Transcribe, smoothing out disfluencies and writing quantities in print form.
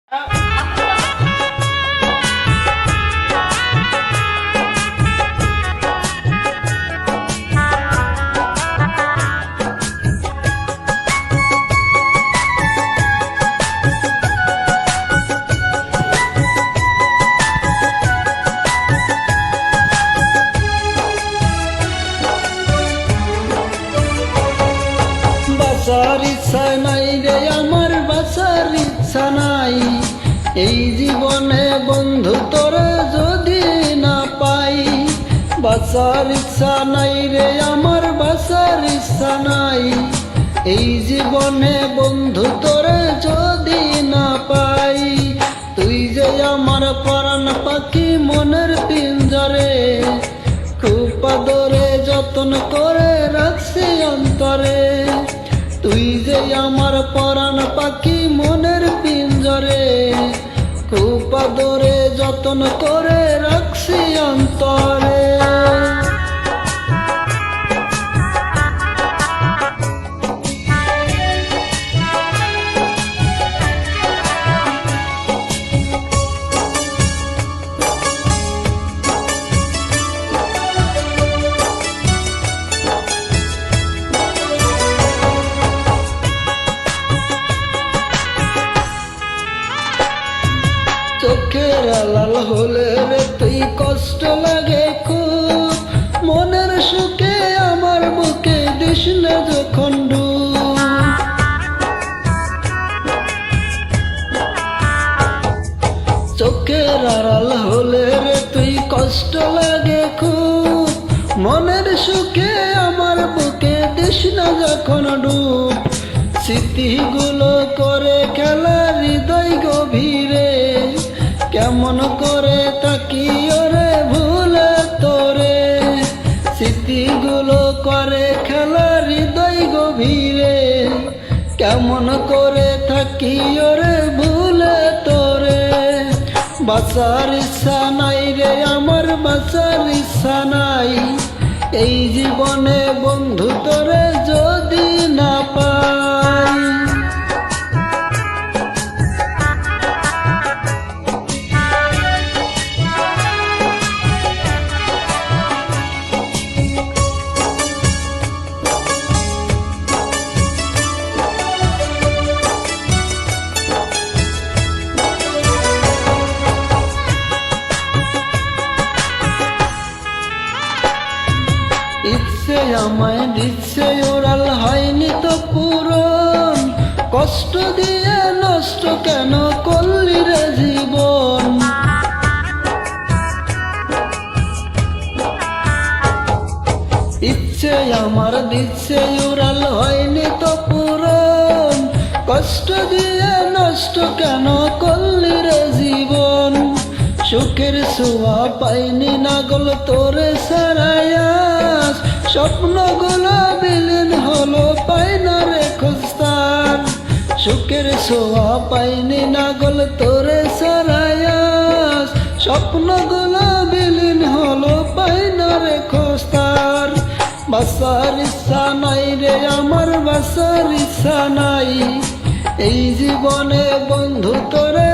বাঁচার ইচ্ছা নাই রে আমার, বাঁচার ইচ্ছা নাই এই জীবনে বন্ধু তোরে যদি না পাই। বাঁচার ইচ্ছা নাই রে আমার, বাঁচার ইচ্ছা নাই এই জীবনে বন্ধু তোরে যদি না পাই। তুই যে আমার পরাণ পাখি মনের পিঞ্জরে, খুব আদরে যত্ন করে রাখছি অন্তরে। তুই যে আমার পরাণ পাখি মনের পিঞ্জরে, খুব আদরে যত্ন করে রাখছি অন্তরে। চোখের লাল হলে রে তুই কষ্ট লাগে খুব, মনের সুখে আমার বুকে দিস না যখন ডুব। চোখের আড়াল হলে রে তুই কষ্ট লাগে খুব, মনের সুখে আমার বুকে দিস না যখন ডুব। স্মৃতিগুলো করে খেলা হৃদয় গভীরে, কেমন করে তাকি ওরে ভুলে তোরে। স্মৃতিগুলো করে খেলা হৃদয় গভীরে, কেমন করে থাকি ওরে ভুলে তোরে। বাঁচার ইচ্ছা নাই রে আমার, বাঁচার ইচ্ছা নাই এই জীবনে বন্ধু তোরে যদি না পাই। ইচ্ছে আমায় দিচ্ছে ওরাল হয়নি তো পূরণ, কষ্ট দিয়ে নষ্ট কেন করলি রে জীবন। ইচ্ছে আমার দিচ্ছে ওরাল হয়নি তো পূরণ, কষ্ট দিয়ে নষ্ট কেন করলি রে জীবন। সুখের ছোঁয়া পাইনি নাগল তোরে সারায়াস, স্বপ্নগুলো বিলীন হলো পাই না রে খোঁজতার। সুখের ছোঁয়া পাইনি নাগল তোরে সারায়াস, স্বপ্নগুলো বিলীন হলো পাই না রে খোঁজতার। বাঁচার ইচ্ছা নাই রে আমার, বাঁচার ইচ্ছা নাই এই জীবনে বন্ধু তোরে